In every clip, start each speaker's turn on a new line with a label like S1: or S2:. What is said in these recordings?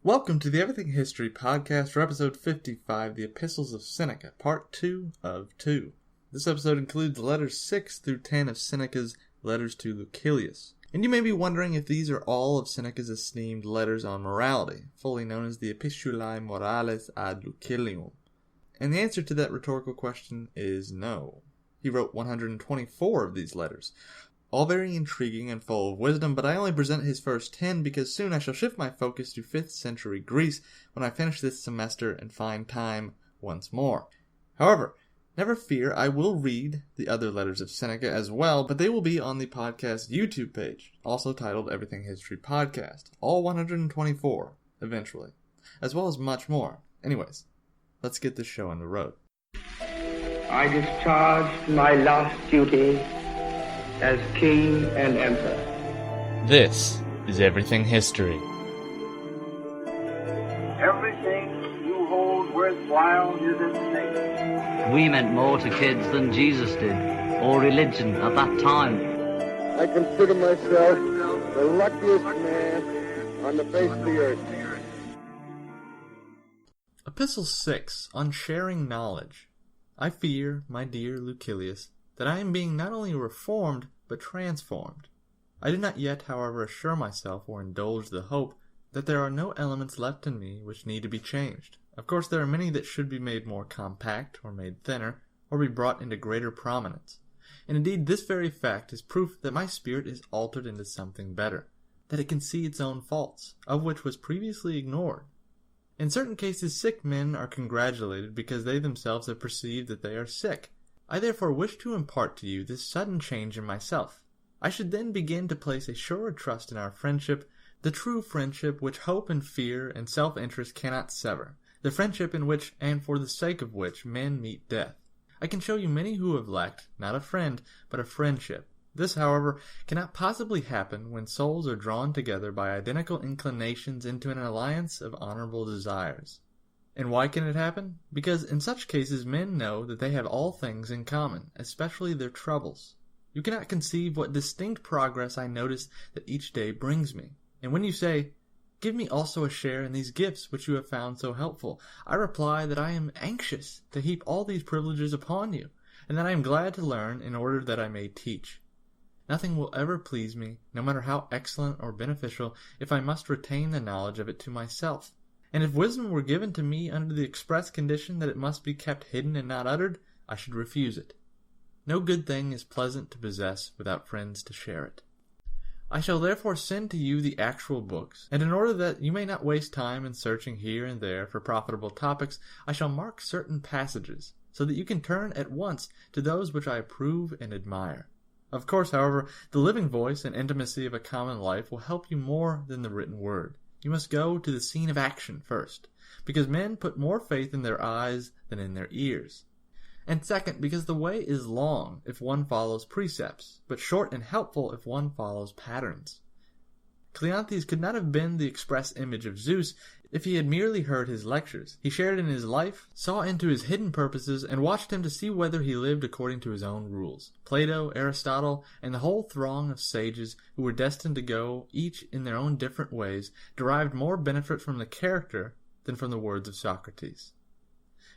S1: Welcome to the Everything History Podcast for episode 55, the Epistles of Seneca, part 2 of 2. This episode includes the letters 6 through 10 of Seneca's letters to Lucilius. And you may be wondering if these are all of Seneca's esteemed letters on morality, fully known as the Epistulae Morales ad Lucilium. And the answer to that rhetorical question is no. He wrote 124 of these letters, all very intriguing and full of wisdom, but I only present his first 10 because soon I shall shift my focus to 5th century Greece when I finish this semester and find time once more. However, never fear, I will read the other letters of Seneca as well, but they will be on the podcast YouTube page, also titled Everything History Podcast, all 124, eventually, as well as much more. Anyways, let's get this show on the road.
S2: I discharged my last duty as king and emperor.
S1: This is Everything History.
S3: Everything you hold worthwhile is at stake.
S4: We meant more to kids than Jesus did, or religion at that time.
S5: I consider myself the luckiest man on the face of the earth.
S1: Epistle 6, on sharing knowledge. I fear, my dear Lucilius, that I am being not only reformed, but transformed. I do not yet, however, assure myself or indulge the hope that there are no elements left in me which need to be changed. Of course, there are many that should be made more compact, or made thinner, or be brought into greater prominence. And indeed, this very fact is proof that my spirit is altered into something better, that it can see its own faults, of which was previously ignored. In certain cases, sick men are congratulated because they themselves have perceived that they are sick. I therefore wish to impart to you this sudden change in myself. I should then begin to place a surer trust in our friendship, the true friendship which hope and fear and self-interest cannot sever, the friendship in which and for the sake of which men meet death. I can show you many who have lacked, not a friend, but a friendship. This, however, cannot possibly happen when souls are drawn together by identical inclinations into an alliance of honorable desires. And why can it happen? Because in such cases men know that they have all things in common, especially their troubles. You cannot conceive what distinct progress I notice that each day brings me. And when you say, "Give me also a share in these gifts which you have found so helpful," I reply that I am anxious to heap all these privileges upon you, and that I am glad to learn in order that I may teach. Nothing will ever please me, no matter how excellent or beneficial, if I must retain the knowledge of it to myself. And if wisdom were given to me under the express condition that it must be kept hidden and not uttered, I should refuse it. No good thing is pleasant to possess without friends to share it. I shall therefore send to you the actual books, and in order that you may not waste time in searching here and there for profitable topics, I shall mark certain passages, so that you can turn at once to those which I approve and admire. Of course, however, the living voice and intimacy of a common life will help you more than the written word. You must go to the scene of action first, because men put more faith in their eyes than in their ears. And second, because the way is long if one follows precepts, but short and helpful if one follows patterns. Cleanthes could not have been the express image of Zeus if he had merely heard his lectures. He shared in his life, saw into his hidden purposes, and watched him to see whether he lived according to his own rules. Plato, Aristotle, and the whole throng of sages who were destined to go, each in their own different ways, derived more benefit from the character than from the words of Socrates.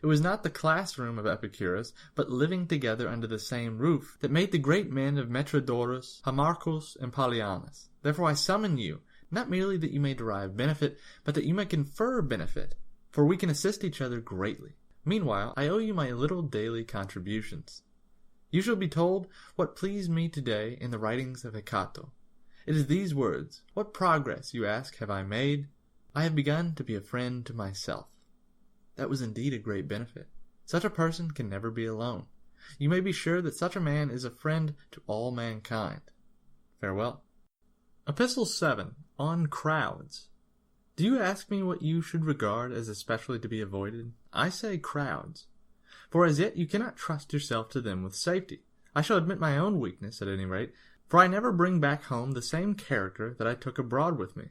S1: It was not the classroom of Epicurus, but living together under the same roof, that made the great men of Metrodorus, Hamarchus, and Pallianus. Therefore I summon you, not merely that you may derive benefit, but that you may confer benefit, for we can assist each other greatly. Meanwhile, I owe you my little daily contributions. You shall be told what pleased me today in the writings of Hecato. It is these words: "What progress, you ask, have I made? I have begun to be a friend to myself." That was indeed a great benefit. Such a person can never be alone. You may be sure that such a man is a friend to all mankind. Farewell. Epistle 7, on crowds. Do you ask me what you should regard as especially to be avoided? I say crowds. For as yet you cannot trust yourself to them with safety. I shall admit my own weakness, at any rate, for I never bring back home the same character that I took abroad with me.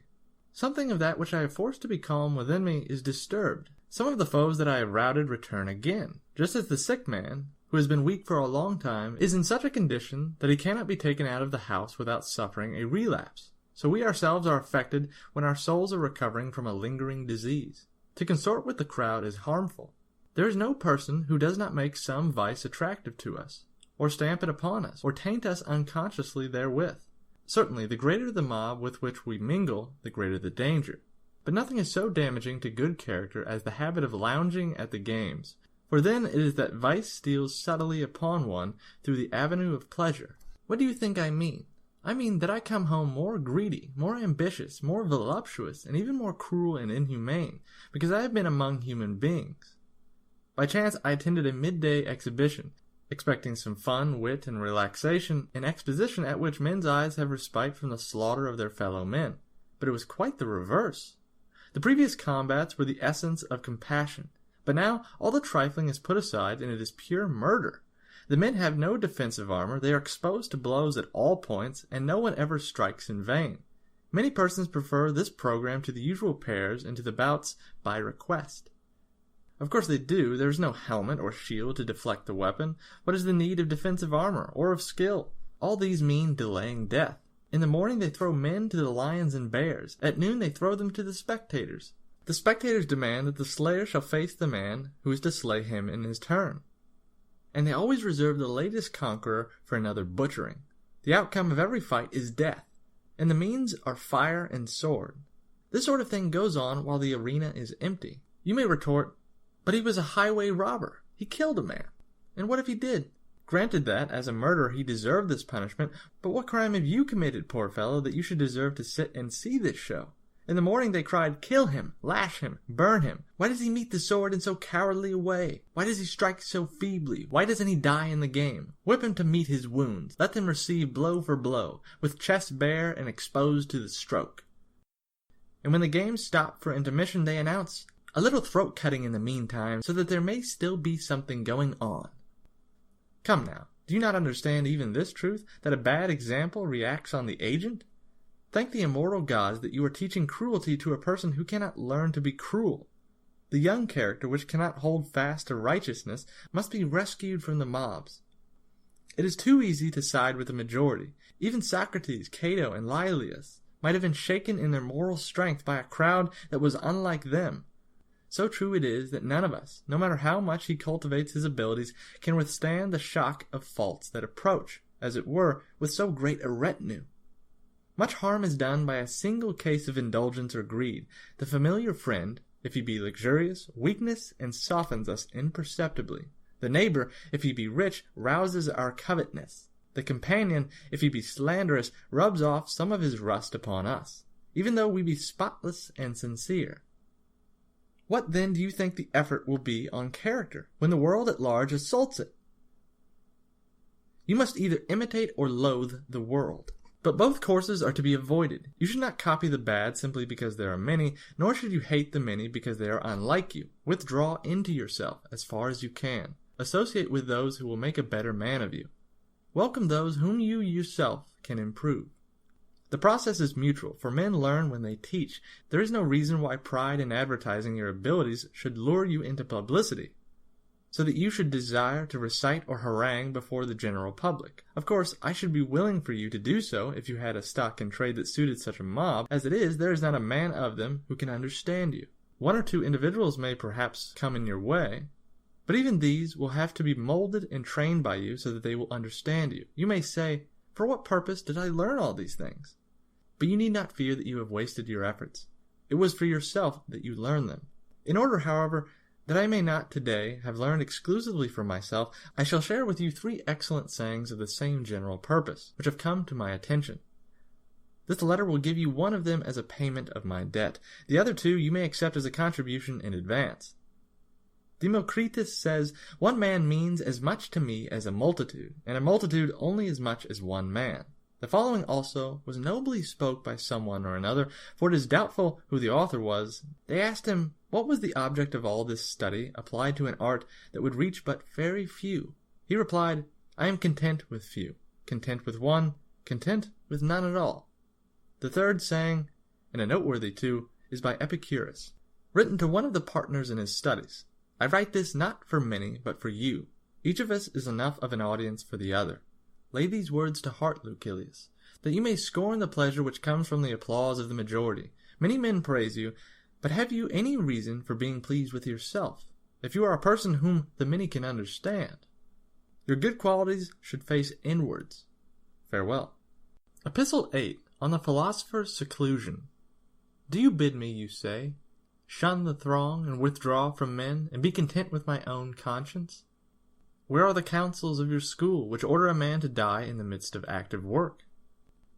S1: Something of that which I have forced to be calm within me is disturbed. Some of the foes that I have routed return again, just as the sick man, who has been weak for a long time, is in such a condition that he cannot be taken out of the house without suffering a relapse. So we ourselves are affected when our souls are recovering from a lingering disease. To consort with the crowd is harmful. There is no person who does not make some vice attractive to us, or stamp it upon us, or taint us unconsciously therewith. Certainly, the greater the mob with which we mingle, the greater the danger. But nothing is so damaging to good character as the habit of lounging at the games, for then it is that vice steals subtly upon one through the avenue of pleasure. What do you think I mean? I mean that I come home more greedy, more ambitious, more voluptuous, and even more cruel and inhumane, because I have been among human beings. By chance I attended a midday exhibition, expecting some fun, wit, and relaxation, an exposition at which men's eyes have respite from the slaughter of their fellow men. But it was quite the reverse. The previous combats were the essence of compassion, but now all the trifling is put aside and it is pure murder. The men have no defensive armor, they are exposed to blows at all points, and no one ever strikes in vain. Many persons prefer this program to the usual pairs and to the bouts by request. Of course they do. There is no helmet or shield to deflect the weapon. What is the need of defensive armor or of skill? All these mean delaying death. In the morning they throw men to the lions and bears. At noon they throw them to the spectators. The spectators demand that the slayer shall face the man who is to slay him in his turn. And they always reserve the latest conqueror for another butchering. The outcome of every fight is death, and the means are fire and sword. This sort of thing goes on while the arena is empty. You may retort, but he was a highway robber. He killed a man. And what if he did? Granted that, as a murderer, he deserved this punishment, but what crime have you committed, poor fellow, that you should deserve to sit and see this show? In the morning they cried, kill him, lash him, burn him. Why does he meet the sword in so cowardly a way? Why does he strike so feebly? Why doesn't he die in the game? Whip him to meet his wounds. Let them receive blow for blow, with chest bare and exposed to the stroke. And when the game stopped for intermission, they announce, a little throat-cutting in the meantime, so that there may still be something going on. Come now, do you not understand even this truth, that a bad example reacts on the agent? Thank the immortal gods that you are teaching cruelty to a person who cannot learn to be cruel. The young character which cannot hold fast to righteousness must be rescued from the mobs. It is too easy to side with the majority. Even Socrates, Cato, and Laelius might have been shaken in their moral strength by a crowd that was unlike them. So true it is that none of us, no matter how much he cultivates his abilities, can withstand the shock of faults that approach, as it were, with so great a retinue. Much harm is done by a single case of indulgence or greed. The familiar friend, if he be luxurious, weakens and softens us imperceptibly. The neighbor, if he be rich, rouses our covetousness. The companion, if he be slanderous, rubs off some of his rust upon us, even though we be spotless and sincere. What then do you think the effort will be on character, when the world at large assaults it? You must either imitate or loathe the world. But both courses are to be avoided. You should not copy the bad simply because there are many, nor should you hate the many because they are unlike you. Withdraw into yourself as far as you can. Associate with those who will make a better man of you. Welcome those whom you yourself can improve. The process is mutual, for men learn when they teach. There is no reason why pride in advertising your abilities should lure you into publicity, so that you should desire to recite or harangue before the general public. Of course, I should be willing for you to do so if you had a stock in trade that suited such a mob. As it is, there is not a man of them who can understand you. One or two individuals may perhaps come in your way, but even these will have to be molded and trained by you so that they will understand you. You may say, for what purpose did I learn all these things? But you need not fear that you have wasted your efforts. It was for yourself that you learned them. In order, however, that I may not today have learned exclusively for myself, I shall share with you 3 excellent sayings of the same general purpose, which have come to my attention. This letter will give you one of them as a payment of my debt. The other 2 you may accept as a contribution in advance. Democritus says, one man means as much to me as a multitude, and a multitude only as much as one man. The following also was nobly spoke by someone or another, for it is doubtful who the author was. They asked him, what was the object of all this study applied to an art that would reach but very few? He replied, I am content with few, content with one, content with none at all. The third saying, and a noteworthy too, is by Epicurus, written to one of the partners in his studies. I write this not for many, but for you. Each of us is enough of an audience for the other. Lay these words to heart, Lucilius. that you may scorn the pleasure which comes from the applause of the majority. Many men praise you, but have you any reason for being pleased with yourself, if you are a person whom the many can understand? Your good qualities should face inwards. Farewell. Epistle 8, on the philosopher's seclusion. Do you bid me, you say, shun the throng and withdraw from men, and be content with my own conscience? Where are the counsels of your school, which order a man to die in the midst of active work?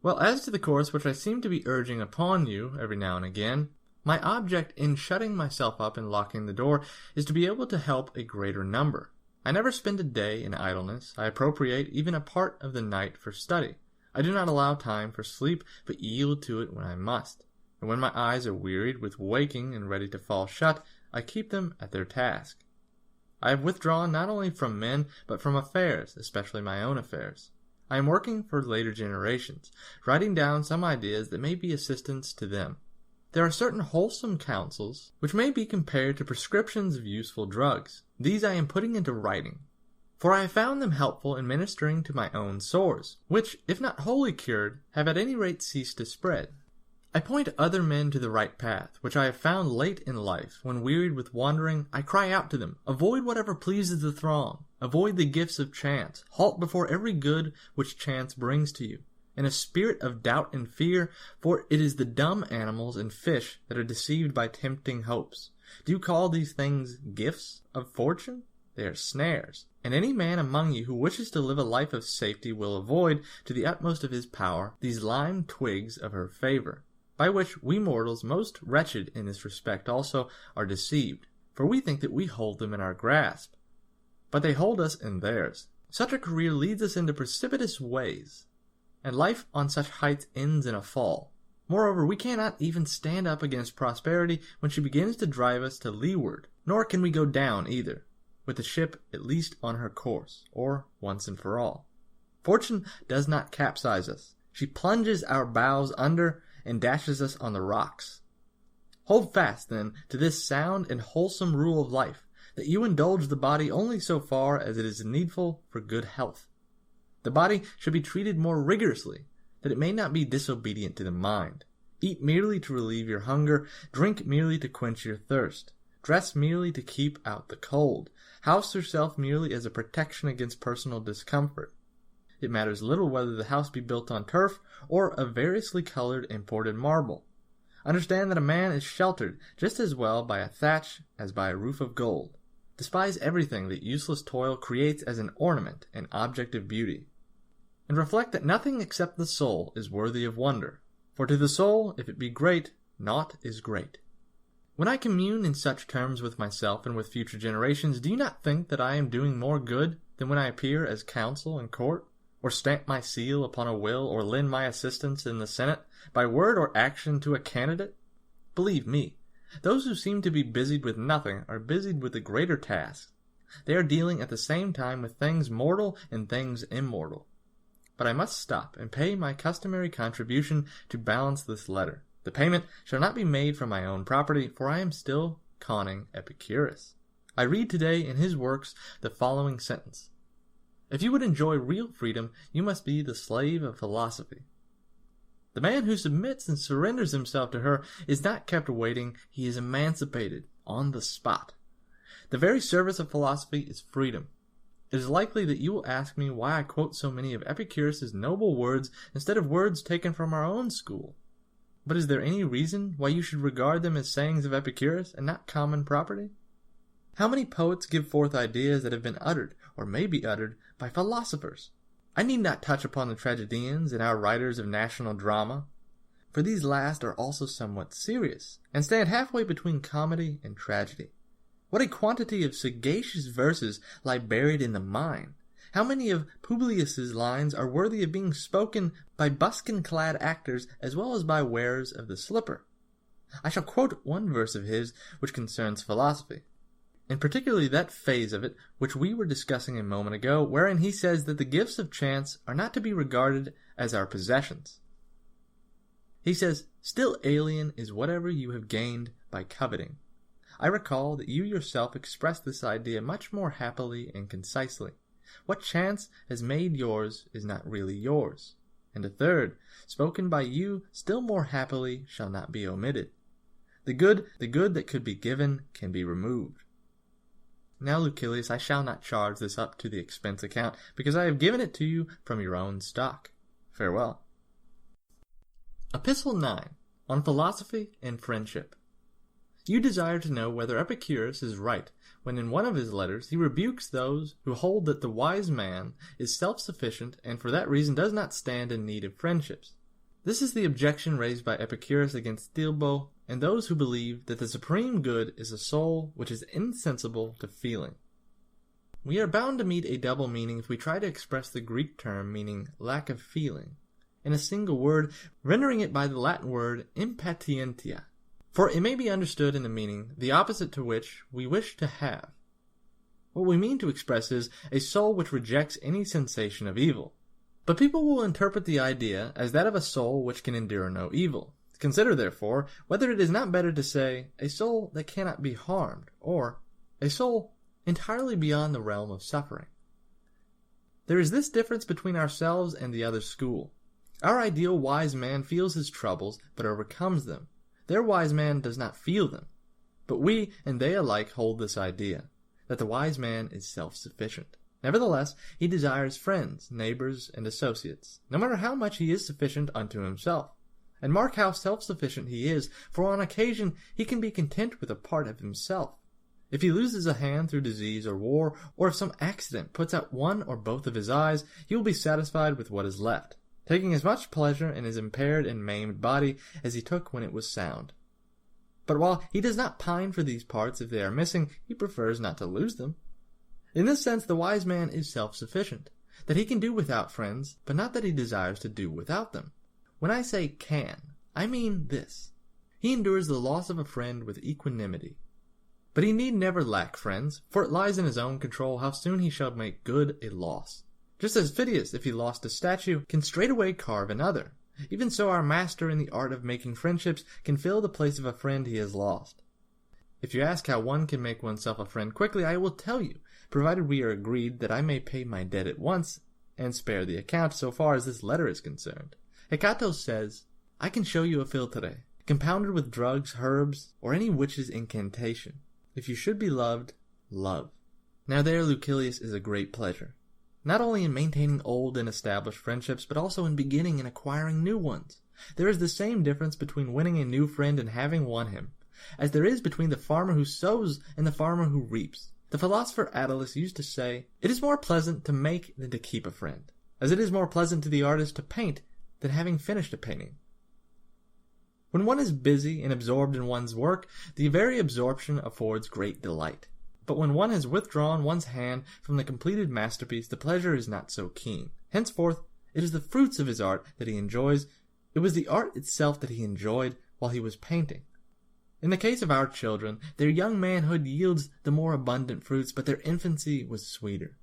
S1: Well, as to the course which I seem to be urging upon you every now and again, my object in shutting myself up and locking the door is to be able to help a greater number. I never spend a day in idleness. I appropriate even a part of the night for study. I do not allow time for sleep, but yield to it when I must. And when my eyes are wearied with waking and ready to fall shut, I keep them at their task. I have withdrawn not only from men, but from affairs, especially my own affairs. I am working for later generations, writing down some ideas that may be assistance to them. There are certain wholesome counsels which may be compared to prescriptions of useful drugs. These I am putting into writing, for I have found them helpful in ministering to my own sores, which, if not wholly cured, have at any rate ceased to spread. I point other men to the right path, which I have found late in life. When wearied with wandering, I cry out to them, avoid whatever pleases the throng, avoid the gifts of chance, halt before every good which chance brings to you, in a spirit of doubt and fear, for it is the dumb animals and fish that are deceived by tempting hopes. Do you call these things gifts of fortune? They are snares, and any man among you who wishes to live a life of safety will avoid, to the utmost of his power, these lime twigs of her favor, by which we mortals, most wretched in this respect also, are deceived, for we think that we hold them in our grasp, but they hold us in theirs. Such a career leads us into precipitous ways, and life on such heights ends in a fall. Moreover, we cannot even stand up against prosperity when she begins to drive us to leeward, nor can we go down either, with the ship at least on her course, or once and for all. Fortune does not capsize us. She plunges our bows under and dashes us on the rocks. Hold fast, then, to this sound and wholesome rule of life, that you indulge the body only so far as it is needful for good health. The body should be treated more rigorously, that it may not be disobedient to the mind. Eat merely to relieve your hunger, drink merely to quench your thirst, dress merely to keep out the cold, house yourself merely as a protection against personal discomfort. It matters little whether the house be built on turf or of variously colored imported marble. Understand that a man is sheltered just as well by a thatch as by a roof of gold. Despise everything that useless toil creates as an ornament and object of beauty. And reflect that nothing except the soul is worthy of wonder. For to the soul, if it be great, naught is great. When I commune in such terms with myself and with future generations, do you not think that I am doing more good than when I appear as counsel in court, or stamp my seal upon a will, or lend my assistance in the Senate, by word or action to a candidate? Believe me, those who seem to be busied with nothing are busied with the greater task. They are dealing at the same time with things mortal and things immortal. But I must stop and pay my customary contribution to balance this letter. The payment shall not be made from my own property, for I am still conning Epicurus. I read today in his works the following sentence: if you would enjoy real freedom, you must be the slave of philosophy. The man who submits and surrenders himself to her is not kept waiting, he is emancipated on the spot. The very service of philosophy is freedom. It is likely that you will ask me why I quote so many of Epicurus's noble words instead of words taken from our own school. But is there any reason why you should regard them as sayings of Epicurus and not common property? How many poets give forth ideas that have been uttered, or may be uttered, by philosophers? I need not touch upon the tragedians and our writers of national drama, for these last are also somewhat serious, and stand halfway between comedy and tragedy. What a quantity of sagacious verses lie buried in the mind! How many of Publius's lines are worthy of being spoken by buskin-clad actors as well as by wearers of the slipper? I shall quote one verse of his which concerns philosophy, and particularly that phase of it which we were discussing a moment ago, wherein he says that the gifts of chance are not to be regarded as our possessions. He says, "Still alien is whatever you have gained by coveting." I recall that you yourself expressed this idea much more happily and concisely. What chance has made yours is not really yours. And a third, spoken by you still more happily, shall not be omitted. The good that could be given can be removed. Now, Lucilius, I shall not charge this up to the expense account, because I have given it to you from your own stock. Farewell. Epistle 9, on Philosophy and Friendship. You desire to know whether Epicurus is right when in one of his letters he rebukes those who hold that the wise man is self-sufficient and for that reason does not stand in need of friendships. This is the objection raised by Epicurus against Stilbo and those who believe that the supreme good is a soul which is insensible to feeling. We are bound to meet a double meaning if we try to express the Greek term meaning lack of feeling in a single word, rendering it by the Latin word impatientia. For it may be understood in the meaning the opposite to which we wish to have. What we mean to express is a soul which rejects any sensation of evil. But people will interpret the idea as that of a soul which can endure no evil. Consider, therefore, whether it is not better to say a soul that cannot be harmed, or a soul entirely beyond the realm of suffering. There is this difference between ourselves and the other school. Our ideal wise man feels his troubles, but overcomes them. Their wise man does not feel them. But we and they alike hold this idea, that the wise man is self-sufficient. Nevertheless, he desires friends, neighbors, and associates, no matter how much he is sufficient unto himself. And mark how self-sufficient he is, for on occasion he can be content with a part of himself. If he loses a hand through disease or war, or if some accident puts out one or both of his eyes, he will be satisfied with what is left, taking as much pleasure in his impaired and maimed body as he took when it was sound. But while he does not pine for these parts if they are missing, he prefers not to lose them. In this sense, the wise man is self-sufficient, that he can do without friends, but not that he desires to do without them. When I say can, I mean this. He endures the loss of a friend with equanimity. But he need never lack friends, for it lies in his own control how soon he shall make good a loss. Just as Phidias, if he lost a statue, can straightway carve another, even so our master in the art of making friendships can fill the place of a friend he has lost. If you ask how one can make oneself a friend quickly, I will tell you, provided we are agreed that I may pay my debt at once, and spare the account so far as this letter is concerned. Hecatos says, I can show you a philtre, compounded with drugs, herbs, or any witch's incantation. If you should be loved, love. Now there, Lucilius, is a great pleasure, not only in maintaining old and established friendships, but also in beginning and acquiring new ones. There is the same difference between winning a new friend and having won him, as there is between the farmer who sows and the farmer who reaps. The philosopher Attalus used to say, it is more pleasant to make than to keep a friend, as it is more pleasant to the artist to paint than having finished a painting. When one is busy and absorbed in one's work, the very absorption affords great delight. But when one has withdrawn one's hand from the completed masterpiece, the pleasure is not so keen. Henceforth, it is the fruits of his art that he enjoys. It was the art itself that he enjoyed while he was painting. In the case of our children, their young manhood yields the more abundant fruits, but their infancy was sweeter.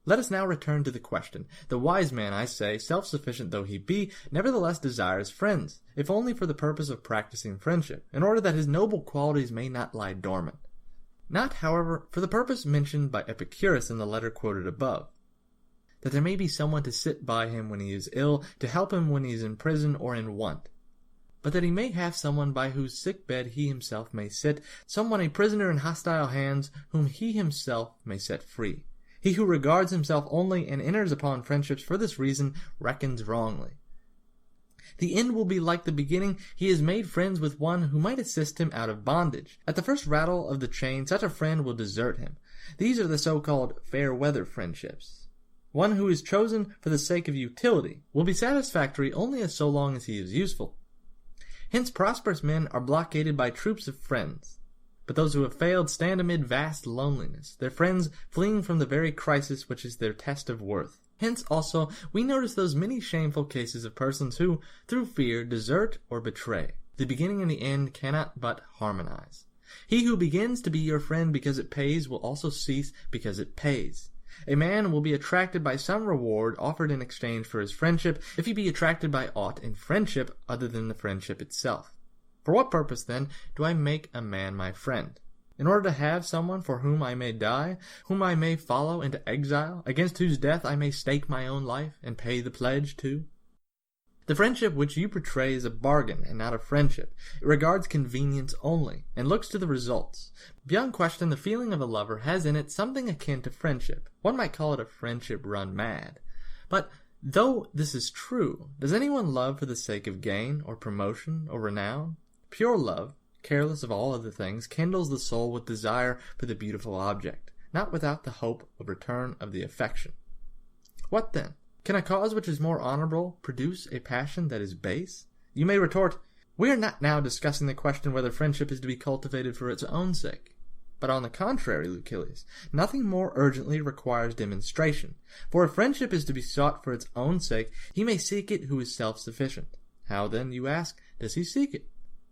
S1: Let us now return to the question. The wise man, I say, self-sufficient though he be, nevertheless desires friends, if only for the purpose of practicing friendship, in order that his noble qualities may not lie dormant. Not, however, for the purpose mentioned by Epicurus in the letter quoted above, that there may be someone to sit by him when he is ill, to help him when he is in prison or in want, but that he may have someone by whose sick bed he himself may sit, someone a prisoner in hostile hands, whom he himself may set free. He who regards himself only and enters upon friendships for this reason reckons wrongly. The end will be like the beginning. He has made friends with one who might assist him out of bondage. At the first rattle of the chain, such a friend will desert him. These are the so-called fair-weather friendships. One who is chosen for the sake of utility will be satisfactory only so long as he is useful. Hence prosperous men are blockaded by troops of friends. But those who have failed stand amid vast loneliness, their friends fleeing from the very crisis which is their test of worth. Hence also we notice those many shameful cases of persons who, through fear, desert or betray. The beginning and the end cannot but harmonize. He who begins to be your friend because it pays will also cease because it pays. A man will be attracted by some reward offered in exchange for his friendship if he be attracted by aught in friendship other than the friendship itself. For what purpose, then, do I make a man my friend? In order to have someone for whom I may die, whom I may follow into exile, against whose death I may stake my own life and pay the pledge too? The friendship which you portray is a bargain and not a friendship. It regards convenience only, and looks to the results. Beyond question, the feeling of a lover has in it something akin to friendship. One might call it a friendship run mad. But though this is true, does anyone love for the sake of gain, or promotion, or renown? Pure love, careless of all other things, kindles the soul with desire for the beautiful object, not without the hope of return of the affection. What then? Can a cause which is more honorable produce a passion that is base? You may retort, we are not now discussing the question whether friendship is to be cultivated for its own sake. But on the contrary, Lucilius, nothing more urgently requires demonstration. For if friendship is to be sought for its own sake, he may seek it who is self-sufficient. How then, you ask, does he seek it?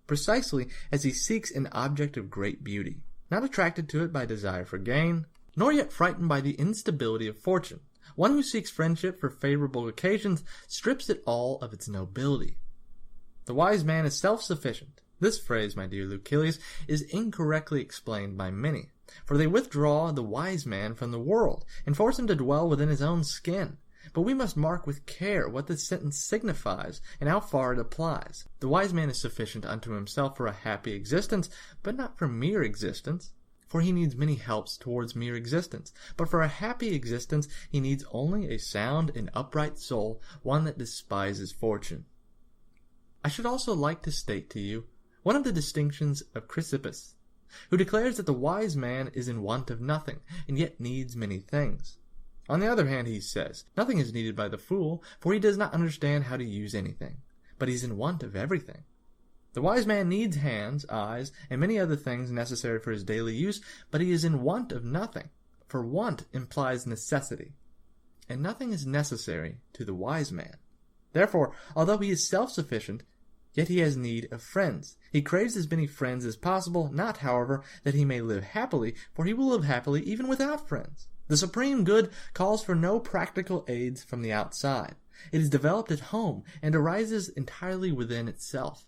S1: Precisely as he seeks an object of great beauty, not attracted to it by desire for gain, nor yet frightened by the instability of fortune. One who seeks friendship for favorable occasions strips it all of its nobility. The wise man is self-sufficient. This phrase, my dear Lucilius, is incorrectly explained by many, for they withdraw the wise man from the world, and force him to dwell within his own skin. But we must mark with care what this sentence signifies, and how far it applies. The wise man is sufficient unto himself for a happy existence, but not for mere existence. For he needs many helps towards mere existence. But for a happy existence he needs only a sound and upright soul, one that despises fortune. I should also like to state to you one of the distinctions of Chrysippus, who declares that the wise man is in want of nothing, and yet needs many things. On the other hand, he says, nothing is needed by the fool, for he does not understand how to use anything, but he is in want of everything. The wise man needs hands, eyes, and many other things necessary for his daily use, but he is in want of nothing, for want implies necessity, and nothing is necessary to the wise man. Therefore, although he is self-sufficient, yet he has need of friends. He craves as many friends as possible, not, however, that he may live happily, for he will live happily even without friends. The supreme good calls for no practical aids from the outside. It is developed at home, and arises entirely within itself.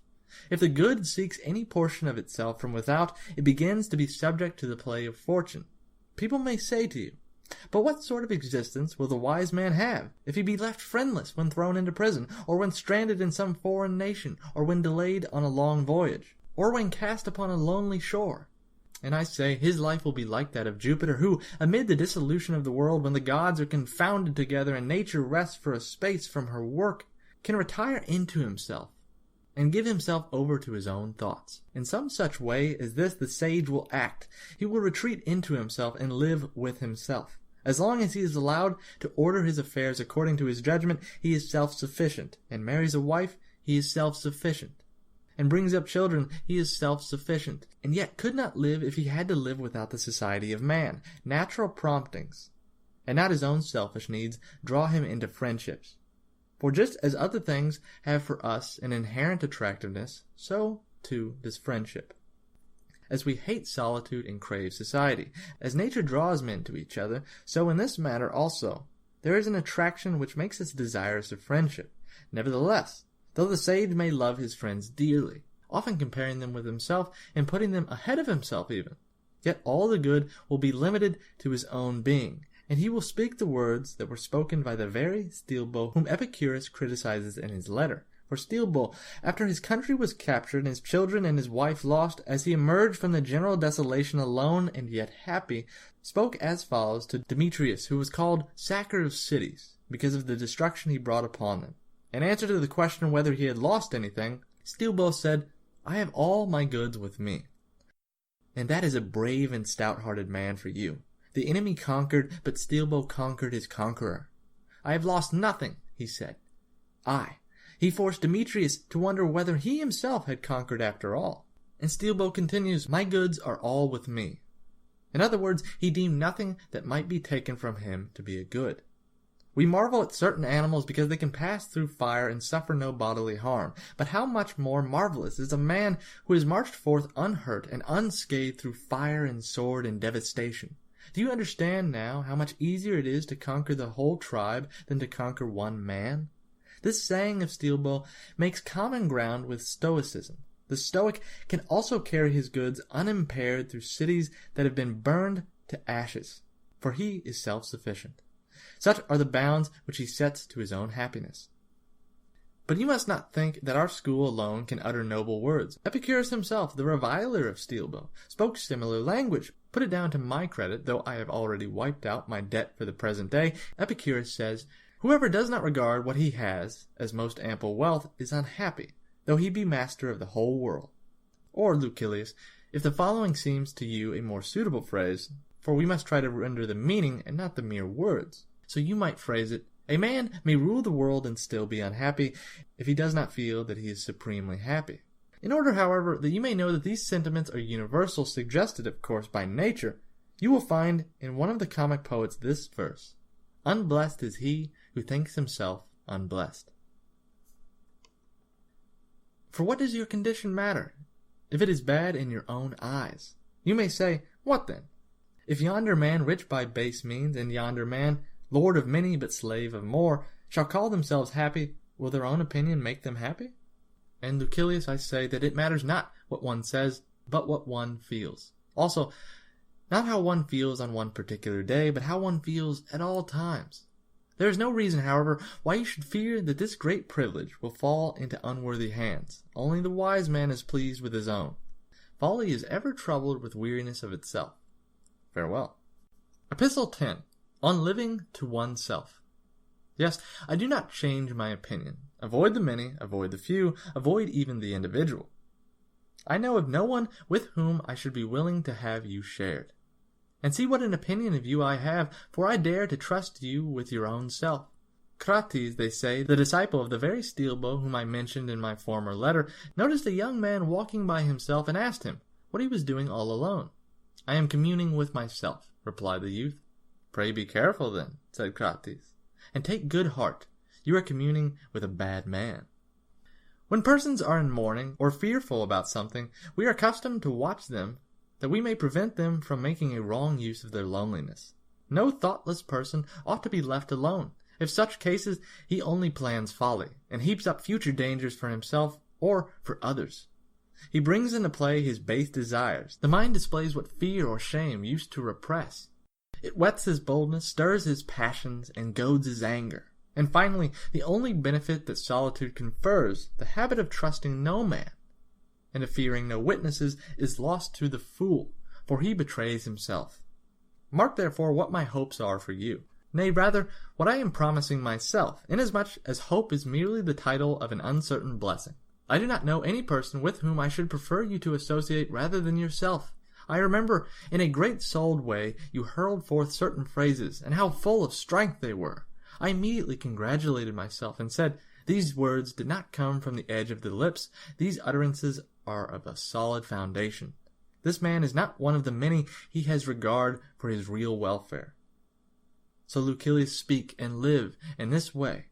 S1: If the good seeks any portion of itself from without, it begins to be subject to the play of fortune. People may say to you, but what sort of existence will the wise man have if he be left friendless when thrown into prison, or when stranded in some foreign nation, or when delayed on a long voyage, or when cast upon a lonely shore? And I say, his life will be like that of Jupiter, who, amid the dissolution of the world, when the gods are confounded together and nature rests for a space from her work, can retire into himself, and give himself over to his own thoughts. In some such way as this the sage will act. He will retreat into himself and live with himself. As long as he is allowed to order his affairs according to his judgment, he is self-sufficient, and marries a wife, he is self-sufficient, and brings up children, he is self-sufficient, and yet could not live if he had to live without the society of man. Natural promptings, and not his own selfish needs, draw him into friendships. For just as other things have for us an inherent attractiveness, so, too, does friendship. As we hate solitude and crave society, as nature draws men to each other, so in this matter also, there is an attraction which makes us desirous of friendship. Nevertheless, though the sage may love his friends dearly, often comparing them with himself, and putting them ahead of himself even, yet all the good will be limited to his own being, and he will speak the words that were spoken by the very Stilbo whom Epicurus criticizes in his letter. For Stilbo, after his country was captured and his children and his wife lost, as he emerged from the general desolation alone and yet happy, spoke as follows to Demetrius, who was called Sacker of Cities, because of the destruction he brought upon them. In answer to the question whether he had lost anything, Stilbo said, I have all my goods with me. And that is a brave and stout-hearted man for you. The enemy conquered, but Stilbo conquered his conqueror. I have lost nothing, he said. He forced Demetrius to wonder whether he himself had conquered after all. And Stilbo continues, my goods are all with me. In other words, he deemed nothing that might be taken from him to be a good. We marvel at certain animals because they can pass through fire and suffer no bodily harm. But how much more marvelous is a man who has marched forth unhurt and unscathed through fire and sword and devastation. Do you understand now how much easier it is to conquer the whole tribe than to conquer one man? This saying of Stilbo makes common ground with Stoicism. The Stoic can also carry his goods unimpaired through cities that have been burned to ashes, for he is self-sufficient. Such are the bounds which he sets to his own happiness. But you must not think that our school alone can utter noble words. Epicurus himself, the reviler of Steelbow, spoke similar language. Put it down to my credit, though I have already wiped out my debt for the present day. Epicurus says, "Whoever does not regard what he has as most ample wealth is unhappy, though he be master of the whole world." Or, Lucilius, if the following seems to you a more suitable phrase, for we must try to render the meaning and not the mere words, so you might phrase it, "A man may rule the world and still be unhappy if he does not feel that he is supremely happy." In order, however, that you may know that these sentiments are universal, suggested, of course, by nature, you will find in one of the comic poets this verse, "Unblessed is he who thinks himself unblessed." For what does your condition matter, if it is bad in your own eyes? You may say, "What then? If yonder man rich by base means, and yonder man, lord of many but slave of more, shall call themselves happy, will their own opinion make them happy?" And Lucilius, I say that it matters not what one says, but what one feels. Also, not how one feels on one particular day, but how one feels at all times. There is no reason, however, why you should fear that this great privilege will fall into unworthy hands. Only the wise man is pleased with his own. Folly is ever troubled with weariness of itself. Farewell. Epistle 10. On living to oneself. Yes, I do not change my opinion. Avoid the many, avoid the few, avoid even the individual. I know of no one with whom I should be willing to have you shared. And see what an opinion of you I have, for I dare to trust you with your own self. Crates, they say, the disciple of the very Steelbow whom I mentioned in my former letter, noticed a young man walking by himself and asked him what he was doing all alone. "I am communing with myself," replied the youth. "Pray be careful then," said Crates, "and take good heart. You are communing with a bad man." When persons are in mourning or fearful about something, we are accustomed to watch them, that we may prevent them from making a wrong use of their loneliness. No thoughtless person ought to be left alone. In such cases, he only plans folly, and heaps up future dangers for himself or for others. He brings into play his base desires. The mind displays what fear or shame used to repress. It whets his boldness, stirs his passions, and goads his anger. And finally, the only benefit that solitude confers, the habit of trusting no man and of fearing no witnesses, is lost to the fool, for he betrays himself. Mark therefore what my hopes are for you. Nay, rather, what I am promising myself, inasmuch as hope is merely the title of an uncertain blessing. I do not know any person with whom I should prefer you to associate rather than yourself. I remember, in a great-souled way, you hurled forth certain phrases, and how full of strength they were. I immediately congratulated myself, and said, "These words did not come from the edge of the lips. These utterances are of a solid foundation. This man is not one of the many. He has regard for his real welfare." So, Lucilius, speak and live in this way.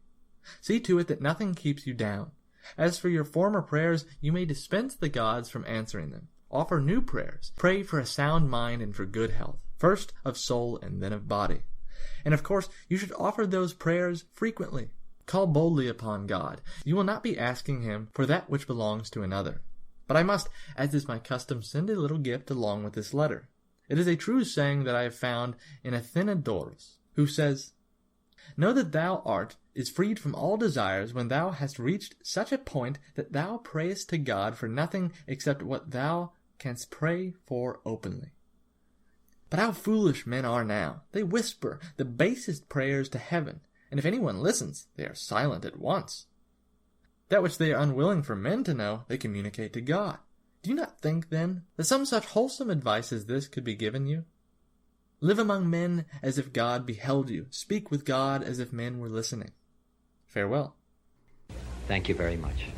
S1: See to it that nothing keeps you down. As for your former prayers, you may dispense the gods from answering them. Offer new prayers. Pray for a sound mind and for good health, first of soul and then of body. And of course, you should offer those prayers frequently. Call boldly upon God. You will not be asking him for that which belongs to another. But I must, as is my custom, send a little gift along with this letter. It is a true saying that I have found in Athenodorus, who says, "Know that thou art is freed from all desires when thou hast reached such a point that thou prayest to God for nothing except what thou canst pray for openly." But how foolish men are now! They whisper the basest prayers to heaven, and if anyone listens, they are silent at once. That which they are unwilling for men to know, they communicate to God. Do you not think, then, that some such wholesome advice as this could be given you? Live among men as if God beheld you. Speak with God as if men were listening. Farewell.
S4: Thank you very much.